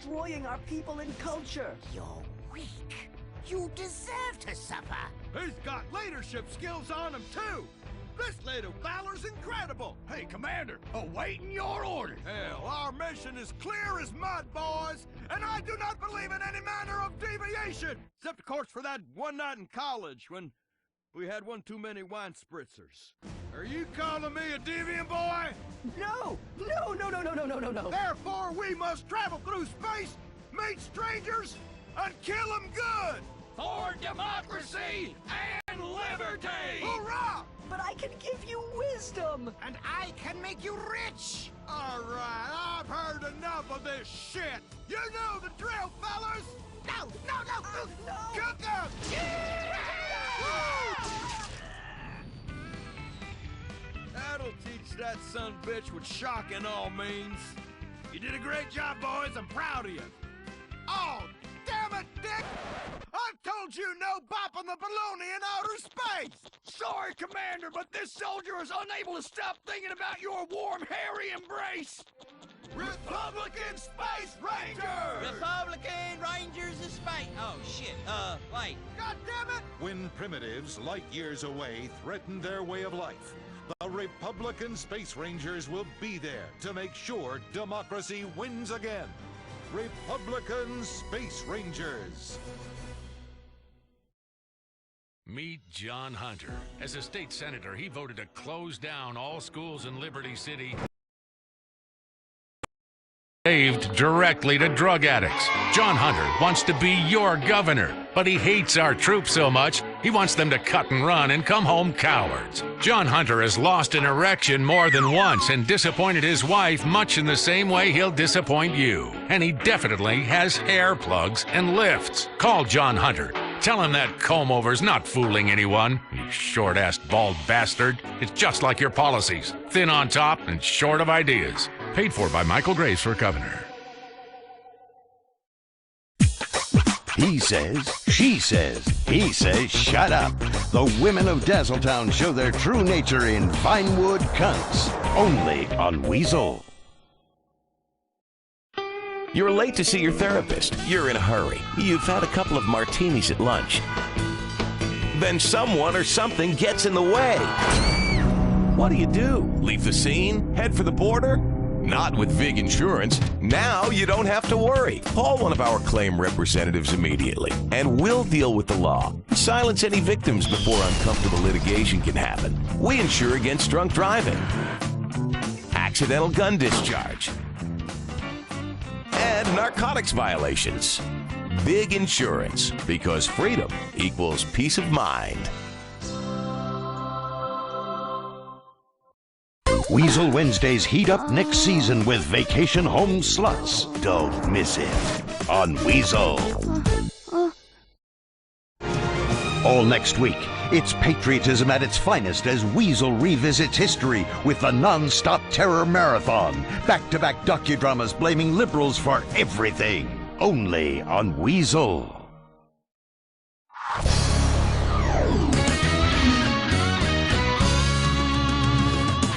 Destroying our people and culture. You're weak. You deserve to suffer. He's got leadership skills on him, too. This little fella's incredible. Hey, Commander, awaiting your orders. Hell, our mission is clear as mud, boys, and I do not believe in any manner of deviation. Except, of course, for that one night in college when we had one too many wine spritzers. Are you calling me a deviant, boy? No! No! Therefore, we must travel through space, meet strangers, and kill them good! For democracy and liberty! Hurrah! But I can give you wisdom! And I can make you rich! All right, I've heard enough of this shit! You know the drill, fellas! No! No! Cook up! That'll teach that son of a bitch what shocking all means. You did a great job, boys. I'm proud of you. Oh, damn it, Dick! I've told you no bopping the baloney in outer space! Sorry, Commander, but this soldier is unable to stop thinking about your warm, hairy embrace. Republican Space Rangers! Republican Rangers of Space. Oh, shit. Wait. God damn it! When primitives light years away threaten their way of life, the Republican Space Rangers will be there to make sure democracy wins again. Republican Space Rangers. Meet John Hunter. As a state senator, he voted to close down all schools in Liberty City saved directly to drug addicts. John Hunter wants to be your governor, but he hates our troops so much He wants them to cut and run and come home cowards. John Hunter has lost an erection more than once and disappointed his wife much in the same way he'll disappoint you. And he definitely has hair plugs and lifts. Call John Hunter. Tell him that comb-over's not fooling anyone, you short-assed bald bastard. It's just like your policies. Thin on top and short of ideas. Paid for by Michael Graves for Governor. He says, she says, he says, shut up. The women of Dazzletown show their true nature in Vinewood Cunts. Only on Weasel. You're late to see your therapist. You're in a hurry. You've had a couple of martinis at lunch. Then someone or something gets in the way. What do? Leave the scene? Head for the border? Not with VIG Insurance. Now you don't have to worry. Call one of our claim representatives immediately, and we'll deal with the law. Silence any victims before uncomfortable litigation can happen. We insure against drunk driving, accidental gun discharge, and narcotics violations. VIG Insurance, because freedom equals peace of mind. Weasel Wednesdays heat up next season with Vacation Home Sluts. Don't miss it on Weasel. All next week, it's patriotism at its finest as Weasel revisits history with the non-stop terror marathon. Back-to-back docudramas blaming liberals for everything. Only on Weasel.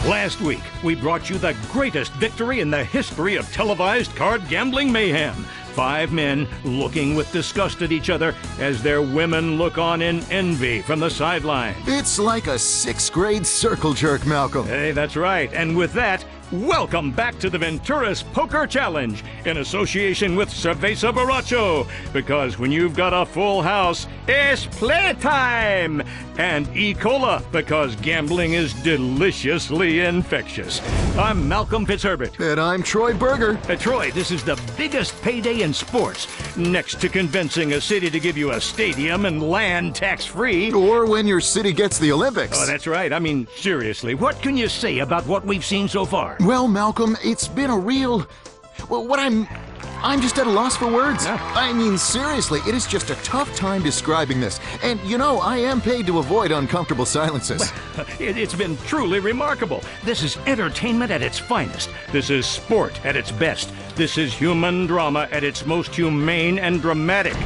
Last week, we brought you the greatest victory in the history of televised card gambling mayhem. 5 men looking with disgust at each other as their women look on in envy from the sideline. It's like a 6th grade circle jerk, Malcolm. Hey, that's right. And with that, welcome back to the Venturas Poker Challenge in association with Cerveza Borracho. Because when you've got a full house, it's playtime! And E. Cola, because gambling is deliciously infectious. I'm Malcolm Fitzherbert. And I'm Troy Berger. Troy, this is the biggest payday in sports, next to convincing a city to give you a stadium and land tax-free. Or when your city gets the Olympics. Oh, that's right. I mean, seriously, what can you say about what we've seen so far? Well, Malcolm, it's been a real... Well, I'm just at a loss for words. I mean, seriously, it is just a tough time describing this. And, you know, I am paid to avoid uncomfortable silences. It's been truly remarkable. This is entertainment at its finest. This is sport at its best. This is human drama at its most humane and dramatic.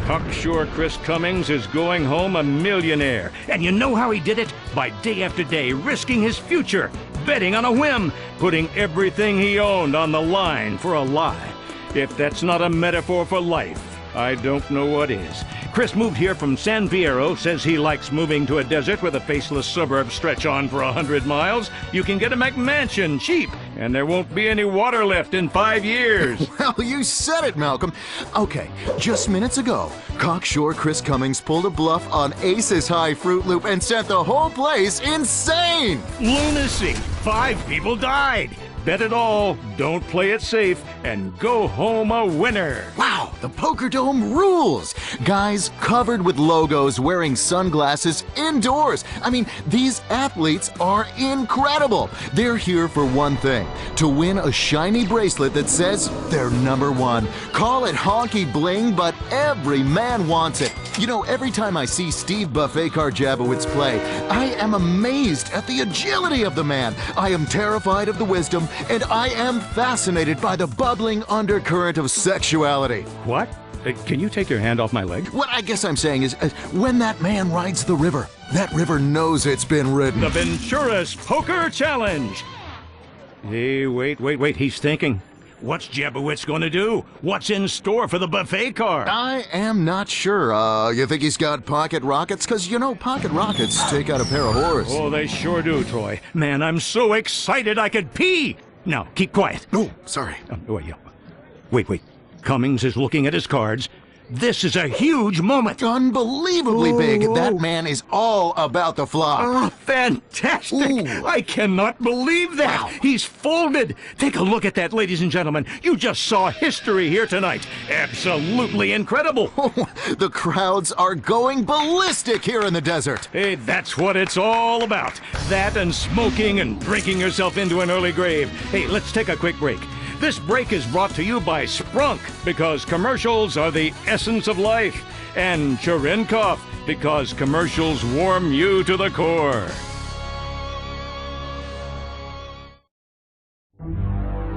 Cocksure Chris Cummings is going home a millionaire. And you know how he did it? By day after day, risking his future, betting on a whim, putting everything he owned on the line for a lie. If that's not a metaphor for life, I don't know what is. Chris moved here from San Fierro, says he likes moving to a desert where the faceless suburbs stretch on for 100 miles. You can get a McMansion cheap, and there won't be any water left in 5 years. Well, you said it, Malcolm. Okay, just minutes ago, cocksure Chris Cummings pulled a bluff on Ace's High Fruit Loop and sent the whole place insane! Lunacy! 5 people died! Bet it all, don't play it safe, and go home a winner. Wow, the Poker Dome rules! Guys covered with logos wearing sunglasses indoors. I mean, these athletes are incredible. They're here for one thing, to win a shiny bracelet that says they're #1. Call it honky bling, but every man wants it. You know, every time I see Steve Buffet Karjabowicz play, I am amazed at the agility of the man. I am terrified of the wisdom, and I am fascinated by the bubbling undercurrent of sexuality. What? Can you take your hand off my leg? What I guess I'm saying is, when that man rides the river, that river knows it's been ridden. The Venturas Poker Challenge! Hey, wait, he's thinking. What's Jabowitz going to do? What's in store for the buffet car? I am not sure. You think he's got pocket rockets? Because, you know, pocket rockets take out a pair of whores. Oh, they sure do, Troy. Man, I'm so excited I could pee! Now, keep quiet. Oh, sorry. Wait. Cummings is looking at his cards. This is a huge moment. Unbelievably big. That man is all about the flop. Oh, fantastic. Ooh. I cannot believe that. Wow. He's folded. Take a look at that, ladies and gentlemen. You just saw history here tonight. Absolutely incredible. The crowds are going ballistic here in the desert. Hey, that's what it's all about. That and smoking and drinking yourself into an early grave. Hey, let's take a quick break. This break is brought to you by Sprunk, because commercials are the essence of life, and Cherenkov, because commercials warm you to the core.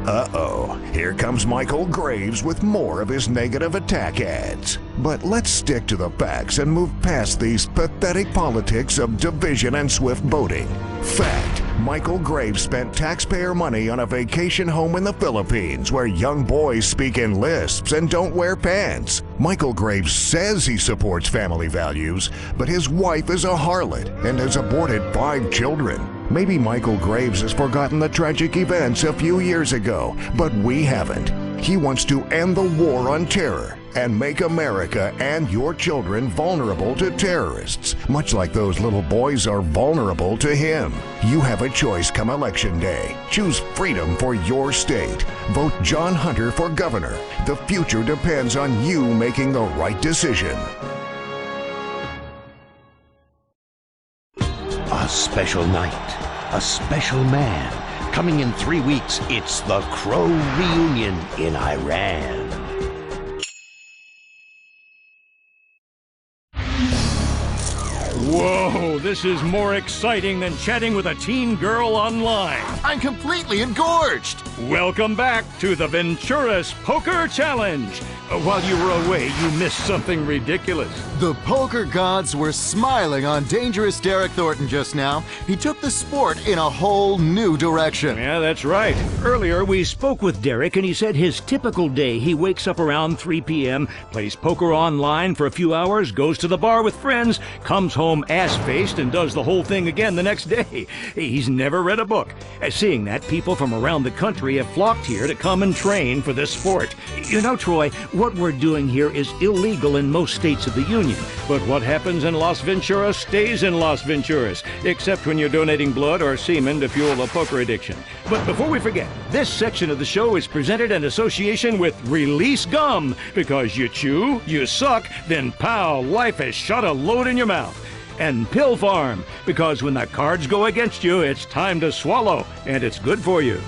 Uh-oh, here comes Michael Graves with more of his negative attack ads. But let's stick to the facts and move past these pathetic politics of division and swift boating. Fact, Michael Graves spent taxpayer money on a vacation home in the Philippines where young boys speak in lisps and don't wear pants. Michael Graves says he supports family values, but his wife is a harlot and has aborted 5 children. Maybe Michael Graves has forgotten the tragic events a few years ago, but we haven't. He wants to end the war on terror and make America and your children vulnerable to terrorists, much like those little boys are vulnerable to him. You have a choice come Election Day. Choose freedom for your state. Vote John Hunter for governor. The future depends on you making the right decision. A special night, a special man. Coming in 3 weeks, it's the Crow reunion in Iran. Whoa, this is more exciting than chatting with a teen girl online. I'm completely engorged. Welcome back to the Venturas Poker Challenge. While you were away, you missed something ridiculous. The poker gods were smiling on dangerous Derek Thornton just now. He took the sport in a whole new direction. Yeah, that's right. Earlier, we spoke with Derek, and he said his typical day, he wakes up around 3 p.m., plays poker online for a few hours, goes to the bar with friends, comes home ass-faced, and does the whole thing again the next day. He's never read a book. Seeing that, people from around the country have flocked here to come and train for this sport. You know, Troy, what we're doing here is illegal in most states of the Union. But what happens in Las Venturas stays in Las Venturas, except when you're donating blood or semen to fuel a poker addiction. But before we forget, this section of the show is presented in association with Release Gum, because you chew, you suck, then pow, life has shot a load in your mouth. And Pill Farm, because when the cards go against you, it's time to swallow, and it's good for you.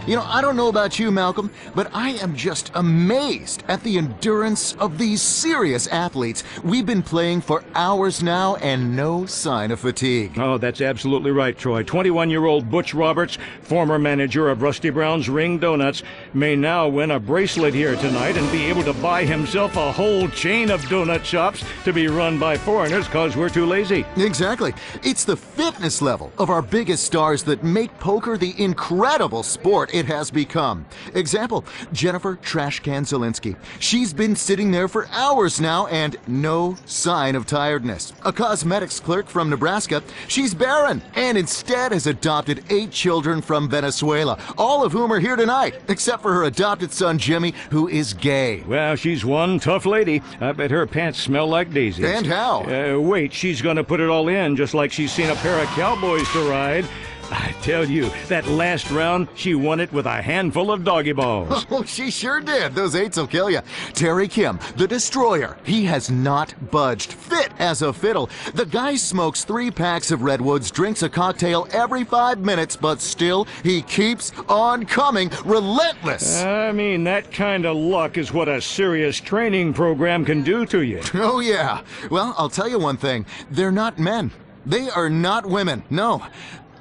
You know, I don't know about you, Malcolm, but I am just amazed at the endurance of these serious athletes. We've been playing for hours now and no sign of fatigue. Oh, that's absolutely right, Troy. 21-year-old Butch Roberts, former manager of Rusty Brown's Ring Donuts, may now win a bracelet here tonight and be able to buy himself a whole chain of donut shops to be run by foreigners because we're too lazy. Exactly. It's the fitness level of our biggest stars that make poker the incredible sport it has become. Example, Jennifer Trashcan Zielinski. She's been sitting there for hours now and no sign of tiredness. A cosmetics clerk from Nebraska, she's barren and instead has adopted 8 children from Venezuela, all of whom are here tonight, except for her adopted son Jimmy, who is gay. Well, she's one tough lady. I bet her pants smell like daisies. And how? Wait, she's gonna put it all in just like she's seen a pair of cowboys to ride. I tell you, that last round, she won it with a handful of doggy balls. Oh, she sure did. Those 8s will kill you. Terry Kim, the destroyer. He has not budged. Fit as a fiddle. The guy smokes 3 packs of Redwoods, drinks a cocktail every 5 minutes, but still, he keeps on coming. Relentless. I mean, that kind of luck is what a serious training program can do to you. Oh, yeah. Well, I'll tell you one thing. They're not men. They are not women. No.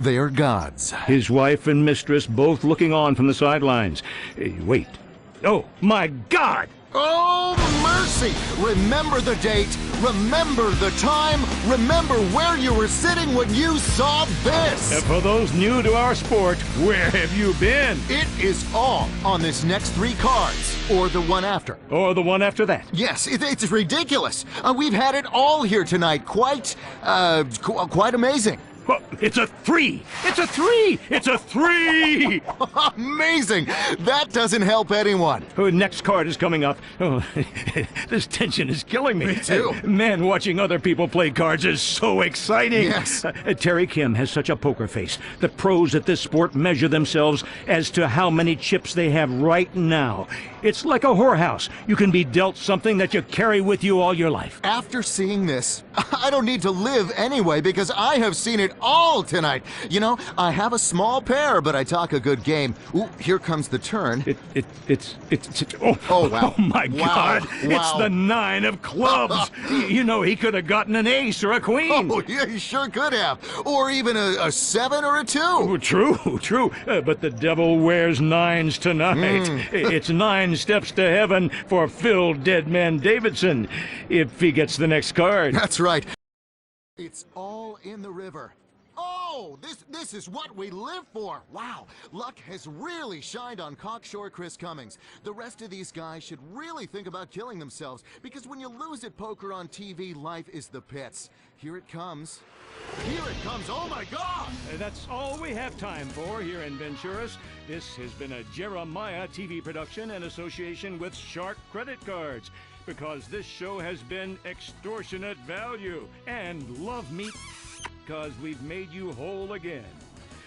They are gods. His wife and mistress both looking on from the sidelines. Wait. Oh, my God! Oh, mercy! Remember the date, remember the time, remember where you were sitting when you saw this! For those new to our sport, where have you been? It is all on this next 3 cards, or the one after. Or the one after that. Yes, it's ridiculous. We've had it all here tonight. Quite amazing. Well, it's a 3! It's a 3! It's a 3! Amazing! That doesn't help anyone. Oh, next card is coming up. Oh, this tension is killing me. Me too. Man, watching other people play cards is so exciting. Yes. Terry Kim has such a poker face. The pros at this sport measure themselves as to how many chips they have right now. It's like a whorehouse. You can be dealt something that you carry with you all your life. After seeing this, I don't need to live anyway because I have seen it all tonight. You know, I have a small pair, but I talk a good game. Ooh, here comes the turn. Oh, wow. Oh, my Wow. God. Wow. It's the 9 of clubs. You know, he could have gotten an ace or a queen. Oh, yeah, you sure could have. Or even a 7 or a 2. Oh, true. But the devil wears 9s tonight. It's 9 steps to heaven for Phil Deadman Davidson, if he gets the next card. That's right. It's all in the river. Oh, this is what we live for. Wow, luck has really shined on Cocksure Chris Cummings. The rest of these guys should really think about killing themselves because when you lose at poker on TV, life is the pits. Here it comes. Here it comes. Oh, my God. That's all we have time for here in Venturas. This has been a Jeremiah TV production in association with Shark Credit Cards, because this show has been extortionate value, and love me because we've made you whole again.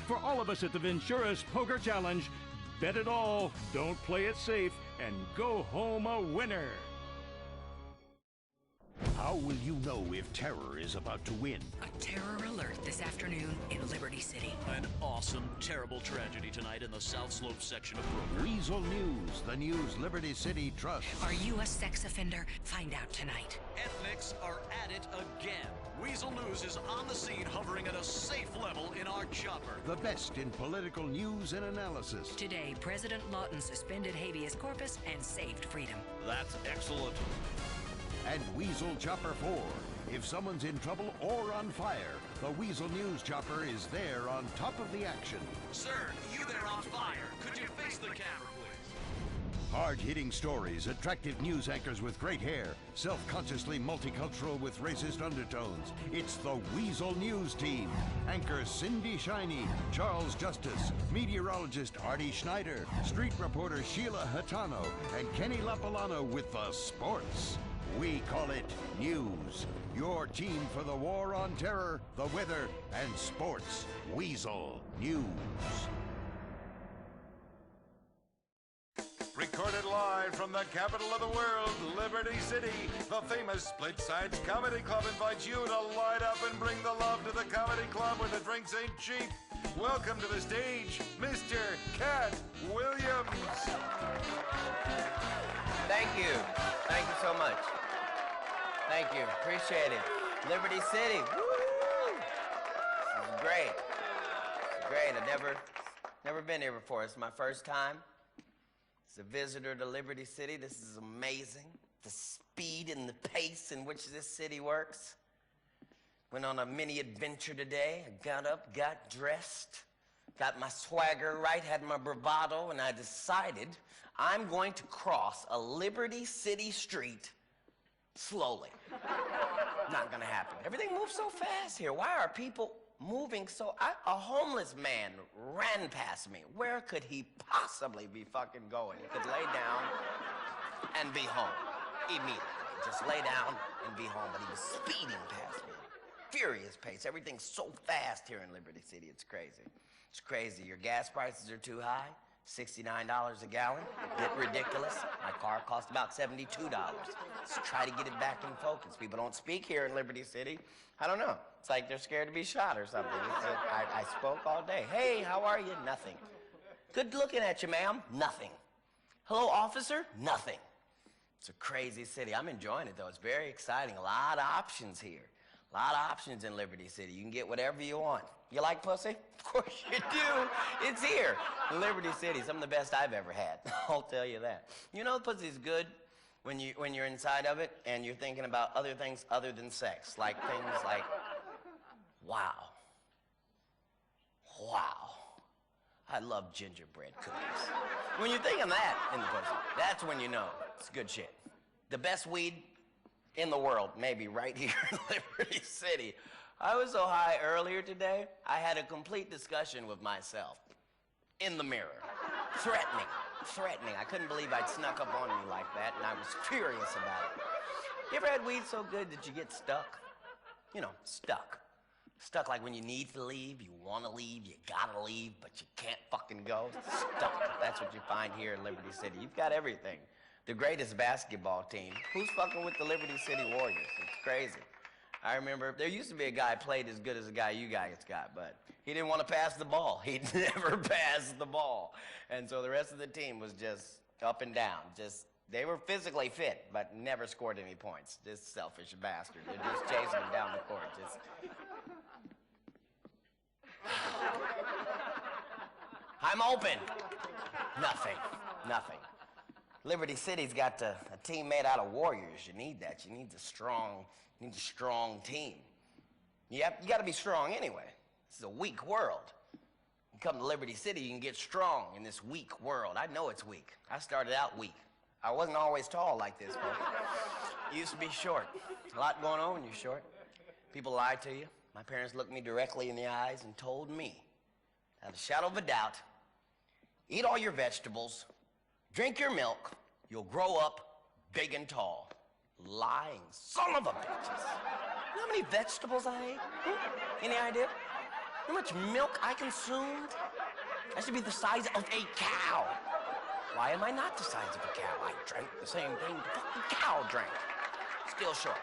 For all of us at the Venturas Poker Challenge, bet it all, don't play it safe, and go home a winner. How will you know if terror is about to win? A terror alert this afternoon in Liberty City. An awesome, terrible tragedy tonight in the South Slope section of Brooklyn. Weasel News, the news Liberty City trusts. Are you a sex offender? Find out tonight. Ethnics are at it again. Weasel News is on the scene, hovering at a safe level in our chopper. The best in political news and analysis. Today, President Lawton suspended habeas corpus and saved freedom. That's excellent. And Weasel Chopper 4. If someone's in trouble or on fire, the Weasel News Chopper is there on top of the action. Sir, you there on fire. Could you face the camera, please? Hard-hitting stories, attractive news anchors with great hair, self-consciously multicultural with racist undertones. It's the Weasel News Team. Anchor Cindy Shiney, Charles Justice, meteorologist Artie Schneider, street reporter Sheila Hatano, and Kenny Lapalano with the sports. We call it News. Your team for the war on terror, the weather, and sports. Weasel News. Recorded live from the capital of the world, Liberty City, the famous Split Sides Comedy Club invites you to light up and bring the love to the comedy club where the drinks ain't cheap. Welcome to the stage, Mr. Cat Williams. Thank you. Thank you so much. Thank you. Appreciate it. Liberty City. Woo! This is great. It's great. I've never been here before. It's my first time. As a visitor to Liberty City, this is amazing. The speed and the pace in which this city works. Went on a mini adventure today. I got up, got dressed, got my swagger right, had my bravado, and I decided I'm going to cross a Liberty City street slowly. Not gonna happen. Everything moves so fast here. Why are people moving so... a homeless man ran past me. Where could he possibly be fucking going? He could lay down and be home immediately. Just lay down and be home, but he was speeding past me. Furious pace. Everything's so fast here in Liberty City. It's crazy. It's crazy. Your gas prices are too high. $69 a gallon. Get ridiculous. My car cost about $72. Let's try to get it back in focus. People don't speak here in Liberty City. I don't know. It's like they're scared to be shot or something. I spoke all day. Hey, how are you? Nothing. Good looking at you, ma'am. Nothing. Hello, officer? Nothing. It's a crazy city. I'm enjoying it, though. It's very exciting. A lot of options here. A lot of options in Liberty City. You can get whatever you want. You like pussy? Of course you do. It's here. Liberty City, some of the best I've ever had. I'll tell you that. You know pussy's good when you're inside of it and you're thinking about other things other than sex. Like things like, wow. Wow. I love gingerbread cookies. When you're thinking that in the pussy, that's when you know it's good shit. The best weed in the world, maybe right here in Liberty City. I was so high earlier today, I had a complete discussion with myself. In the mirror. Threatening. I couldn't believe I'd snuck up on me like that, and I was furious about it. You ever had weed so good that you get stuck? You know, stuck. Stuck like when you need to leave, you want to leave, you gotta leave, but you can't fucking go. Stuck. That's what you find here in Liberty City. You've got everything. The greatest basketball team. Who's fucking with the Liberty City Warriors? It's crazy. I remember there used to be a guy played as good as the guy you guys got, but he didn't want to pass the ball. He'd never pass the ball. And so the rest of the team was just up and down. They were physically fit, but never scored any points. Just selfish bastards. They're just chasing him down the court. I'm open. Nothing. Liberty City's got a team made out of warriors. You need that. You need a strong team. You got to be strong anyway. This is a weak world. You come to Liberty City, you can get strong in this weak world. I know it's weak. I started out weak. I wasn't always tall like this, folks. You used to be short. A lot going on when you're short. People lie to you. My parents looked me directly in the eyes and told me, without a shadow of a doubt, eat all your vegetables, drink your milk, you'll grow up big and tall. Lying son of a bitches. You know how many vegetables I ate? Any idea? How much milk I consumed? I should be the size of a cow. Why am I not the size of a cow? I drank the same thing the fucking cow drank. Still short.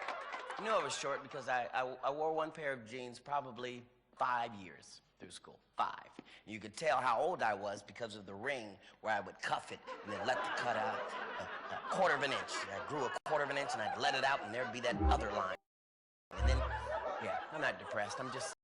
You know I was short because I wore one pair of jeans probably 5 years through school. 5. You could tell how old I was because of the ring where I would cuff it and then let the cut out a quarter of an inch. I grew a quarter of an inch and I'd let it out and there'd be that other line. And then, yeah, I'm not depressed. I'm just...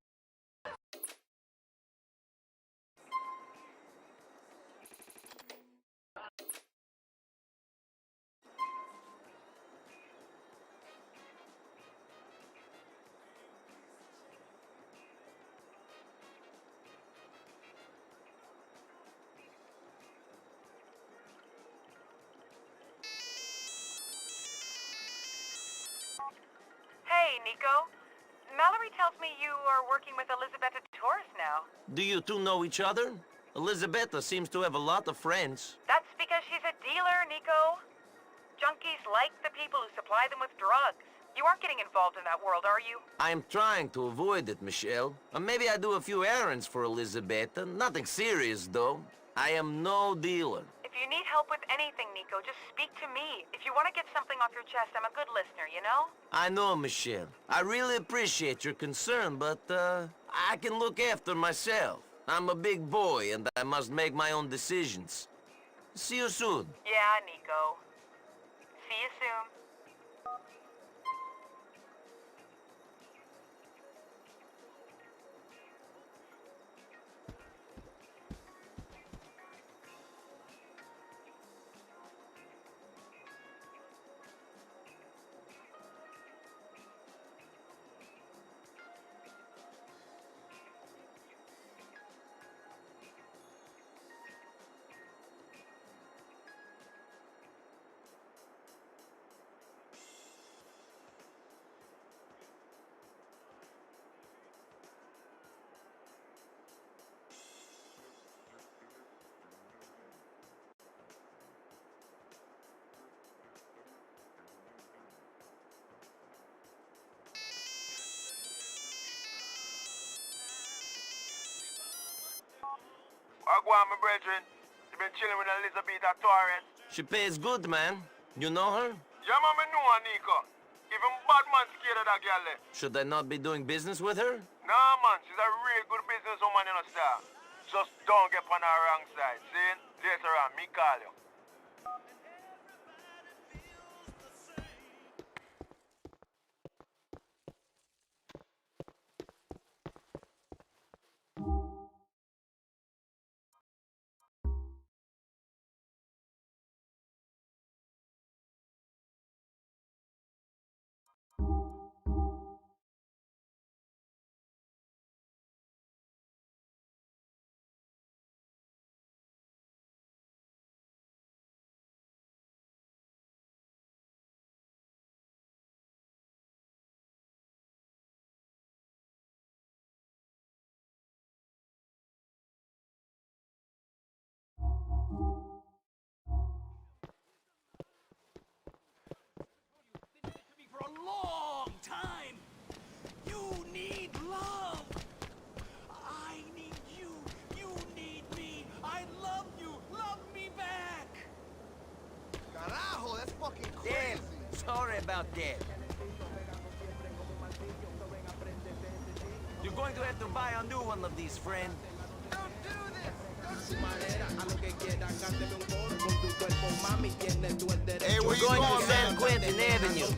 Hey, Nico. Mallory tells me you are working with Elizabeth Torres now. Do you two know each other? Elizabeth seems to have a lot of friends. That's because she's a dealer, Nico. Junkies like the people who supply them with drugs. You aren't getting involved in that world, are you? I'm trying to avoid it, Michelle. Maybe I do a few errands for Elizabeth. Nothing serious, though. I am no dealer. If you need help with anything, Nico, just speak to me. If you want to get something off your chest, I'm a good listener, you know? I know, Michelle. I really appreciate your concern, but, I can look after myself. I'm a big boy, and I must make my own decisions. See you soon. Yeah, Nico. See you soon. Wagwan, my brethren. You been chilling with Elizabeth Torres. She pays good, man. You know her? Yeah, man, I know her, Nico. Even bad man scared of that girl. Should I not be doing business with her? Nah, man, she's a real good businesswoman, you know, sir. Just don't get on her wrong side. See? Later on, me call you. For a long time. You need love. I need you. You need me. I love you. Love me back. Carajo, that's fucking crazy. Damn, sorry about that. You're going to have to buy a new one of these, friend. Don't do this. Hey, we're going to San Quentin Avenue.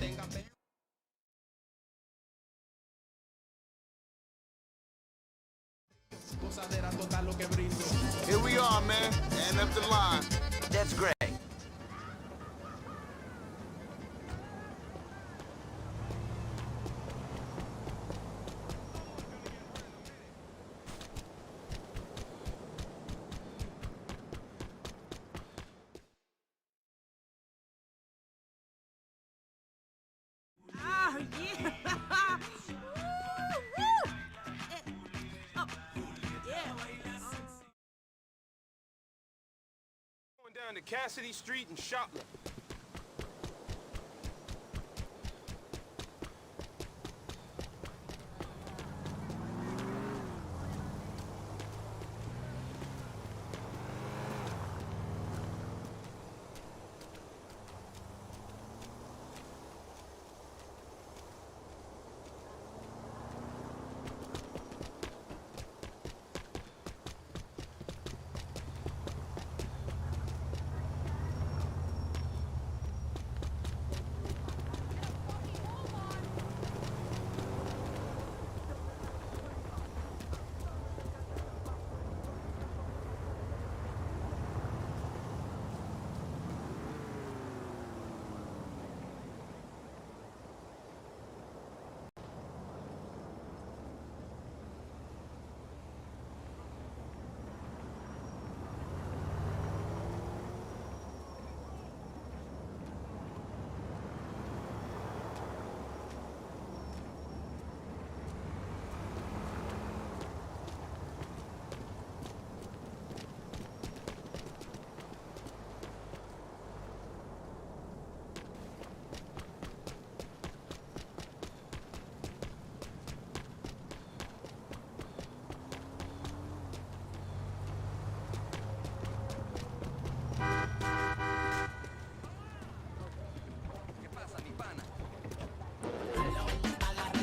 Here we are, man. And up the line. That's great. Oh, yeah. Going down to Cassidy Street and Shopland.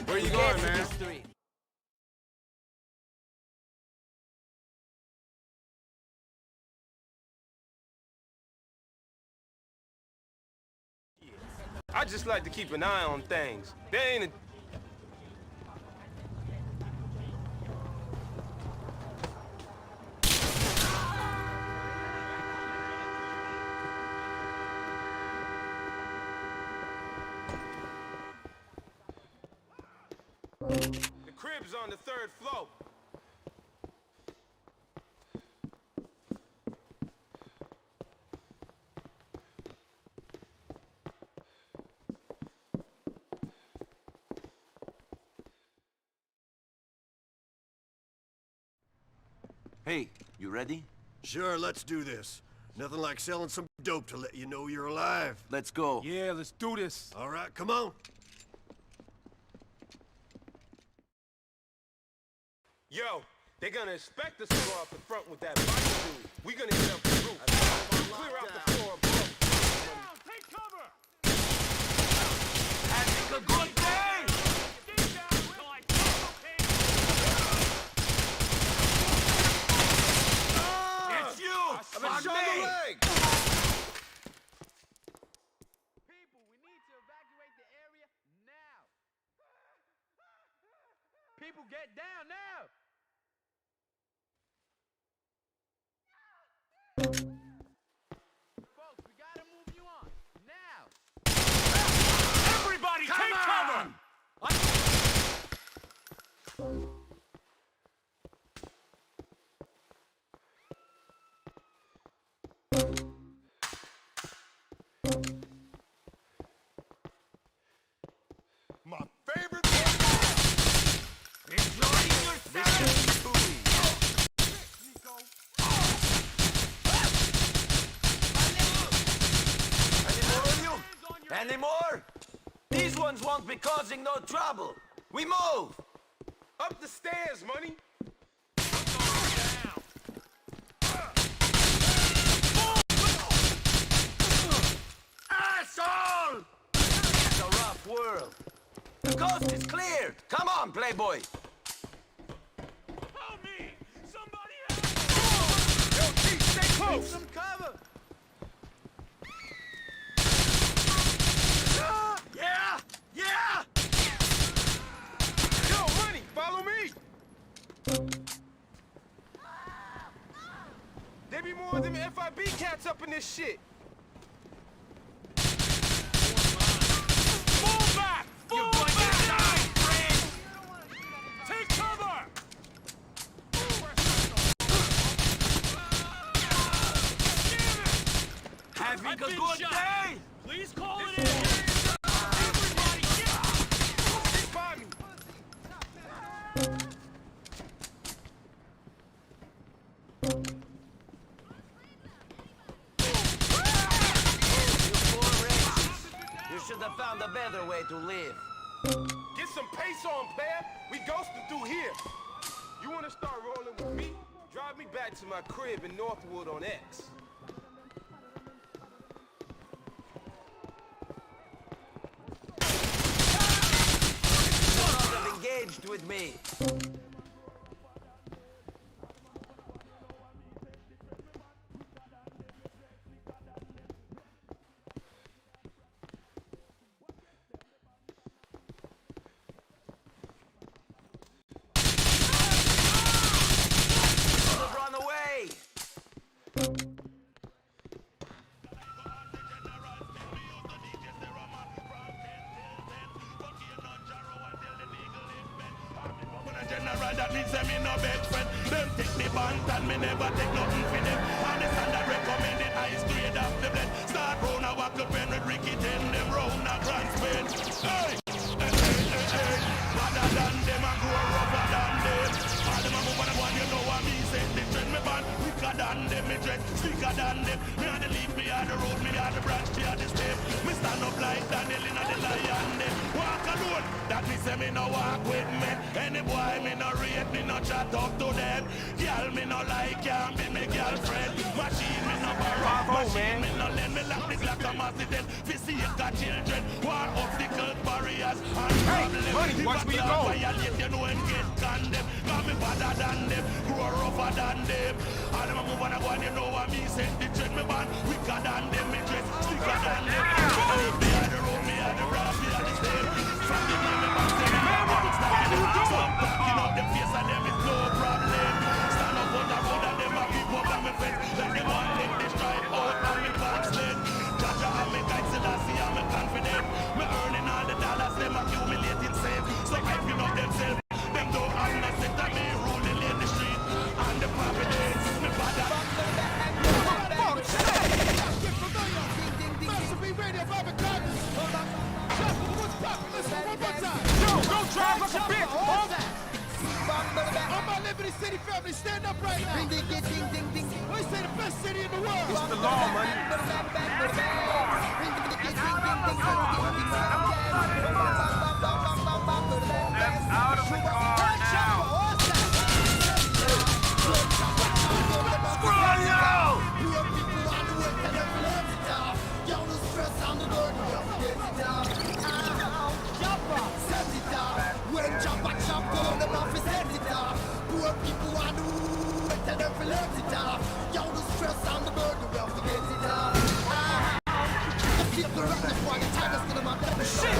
Where you going, man? I just like to keep an eye on things. There ain't a... The crib's on the 3rd floor. Hey, you ready? Sure, let's do this. Nothing like selling some dope to let you know you're alive. Let's go. Yeah, let's do this. All right, come on. Yo, they're gonna expect us to go out the front with that bike dude. We're gonna hit up the roof. Clear out the floor above. Take cover. Having a good day! It's you! I've been shot in the leg! People, we need to evacuate the area now. People, get down now. Folks, we gotta move you on now. Everybody, take cover. My favorite part! Enjoying yourself! Any more? These ones won't be causing no trouble. We move! Up the stairs, money! Asshole! It's a rough world. The coast is cleared. Come on, playboy. Help me! Somebody help! Yo, Chief, stay close! Need some cover! Yeah! Yeah! Yo, money, follow me! There be more of them FIB cats up in this shit. Fall back! Fall back! Take cover! Having a been good shot. day? Please call it in! Everybody, get by me! You should have found a better way to live. Get some pace on, player. We ghosting through here. You wanna start rolling with me? Drive me back to my crib in Northwood on X. You should have engaged with me. You should have run away. General, that means them me no best friend. Them take the band and me never take nothing for them. And the standard recommended I straight off the blend. Start round a wackle pen with Ricky ten them round a grand spin. Hey, hey, hey, hey, hey. Rather than them and grow rougher than them. All them a move on the one, you know what me say. They trend me band quicker than them, me dress slicker than them. Me on the lead, me on the road, me on the branch, me on the step. Me stand up like Daniel in the lion them. Walk alone, that me say me no walk with me. Any boy me no rate, me no chat up to them. Girl me no like, can't be me girlfriend. Machine me no borrow, machine me no lend. Me lock the Glock and mass it then. Fi see you got children. War obstacles, barriers and problems. Money, watch where you go. Violate, you know him get condemned. Got me better than them, grow rougher than them. All them a move on a go and you know what me say. The trend me band, wicker than them. Me dress slicker than them. I leave me on the road, me on the rock, me on the step. From the name me back, say me on the rock, stand them. So I'm backing up them face and them is no problem. Stand up on the road and them a keep up on me fence. Like them one leg they strike out on me backslid. Jaja and me guide Selassie and me confident. Me earning all the dollars, them accumulating safe. So hyping up themselves. Them don't understand that me ruling in the street. And the providence, me father. Don't drive like a bitch, all my Liberty City family, stand up right now. We say the best city in the world. It's the law, man. Out of the car now! Shit!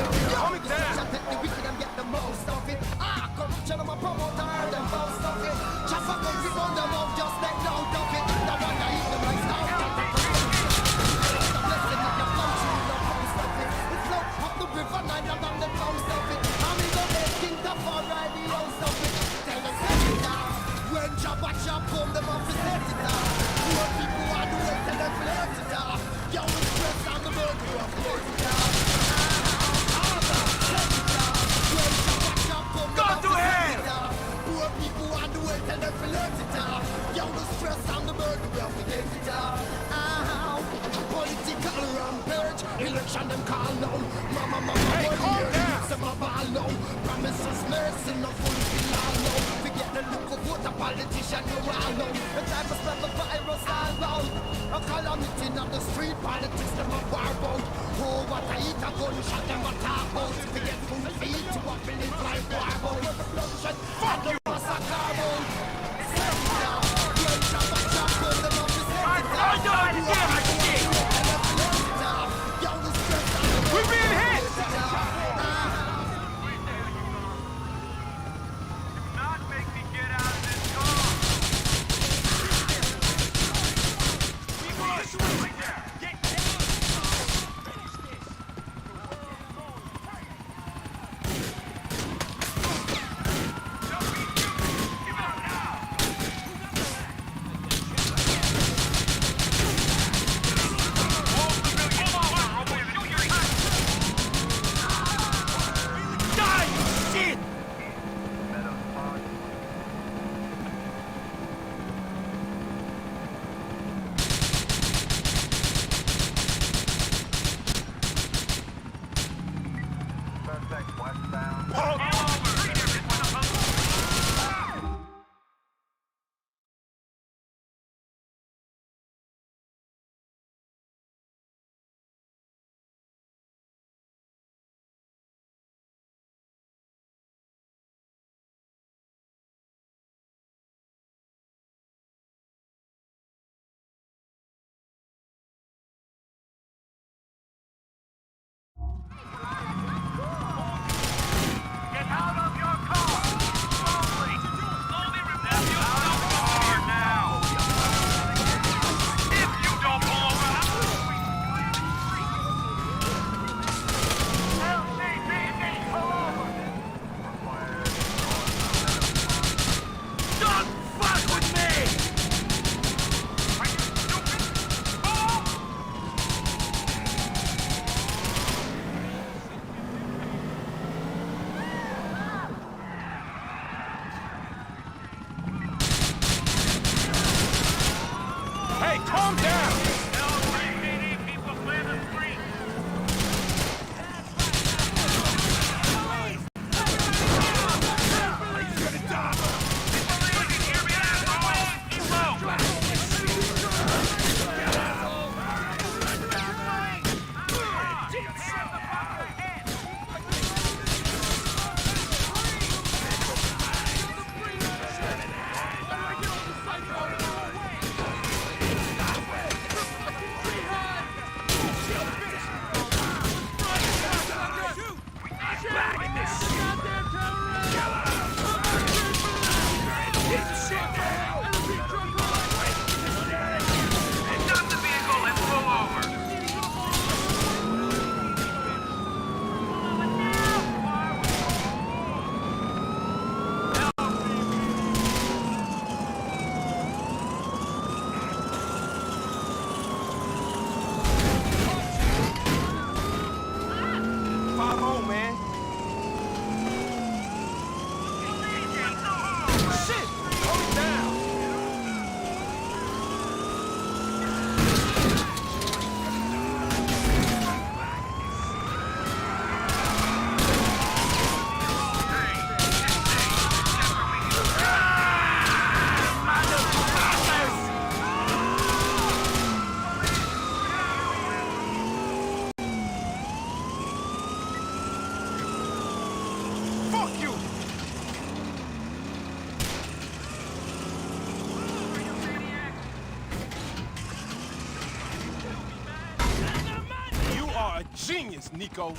Genius, Nico.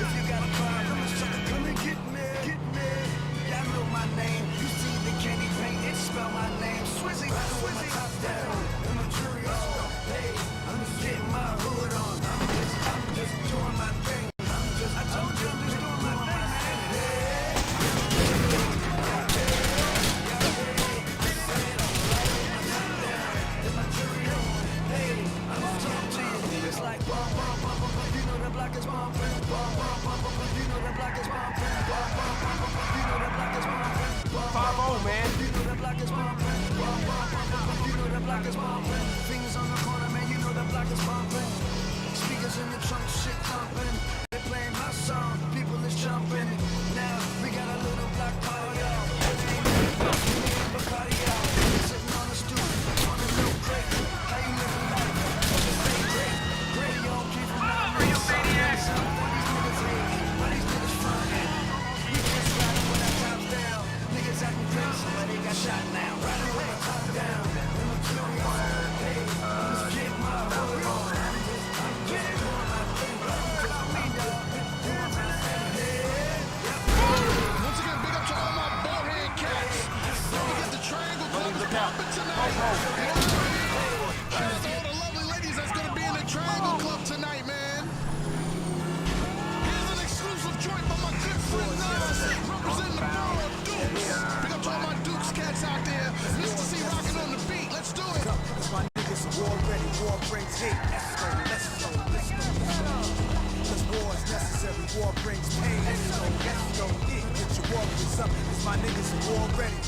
If you got a problem, sucker, come and get me. Y'all know my name. You see the king is bumping. You know the block is bumping. Fingers on the corner, man, you know the block is bumping. Speakers in the trunk, shit thumping. They playing my song, people is jumping. Now we got a little block party, y'all. Bacardi, y'all. Sitting on the stoop, on a little crate. How you living life? Just say great. Great, y'all keep them out. Are you maniacs? What these niggas hate, what these niggas frontin'. We just riding with our tops down. Niggas acting crazy, but they got shot now. Riding with our top down. In the clue, hey, let's get my boy on. I'm getting on my thing, me dog. Once again, big up to all my bald-head cats. We got the Triangle Club is popping tonight. Shout out to all the lovely ladies that's gonna be in the Triangle Club tonight, man. Here's an exclusive joint by my good friend Nas, representing the borough of Dukes. Big up to all my Dukes cats out there. Mr. C rocking on the beat. Let's do it. My niggas are war ready. War brings hate. Let's go. Cause war is necessary. War brings pain. Let's go. Yeah, get your warriors up. Cause my niggas are war ready.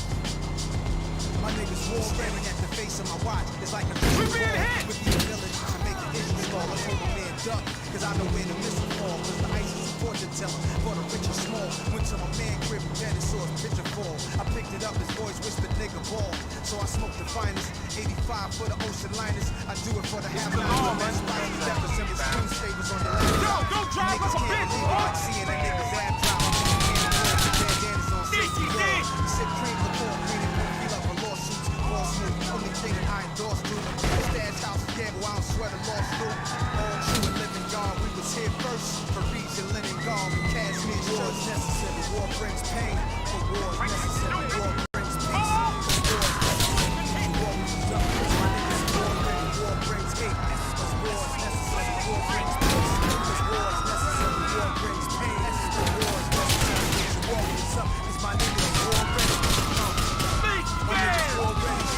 My niggas war ready. At the face of my watch, it's like a with the ability to make the issues fall. Let's hold a man duck. Cause I know where the missile fall. Cause the ice is a fortune teller for the rich and small. Went to my man crib and then saw his picture fall. I picked it up, his voice whispered nigga ball. So I smoked the finest. 85 for the ocean liners. I do it for the half line. That's why you represent the screensaver on the left. Yo, don't drive like a bitch, boy. Like seeing that nigga's ab drop. Bandanas on 60 yards. Sip cream the ball, green and one feel up for lawsuits. Ball smooth, only thing that I endorse, dude. Stash house again, I don't sweat a lawsuit. All true and living God, we was here first. Paris and linen gone, we cashmere shirts. Necessary, war brings pain. For war is necessary, war brings peace. War is necessary, war is up. My niggas war ready, war brings hate. Cause war is necessary, war brings peace. Cause war is necessary, war brings pain. Cause war is necessary, war is up. Cause my niggas war ready. My niggas war ready.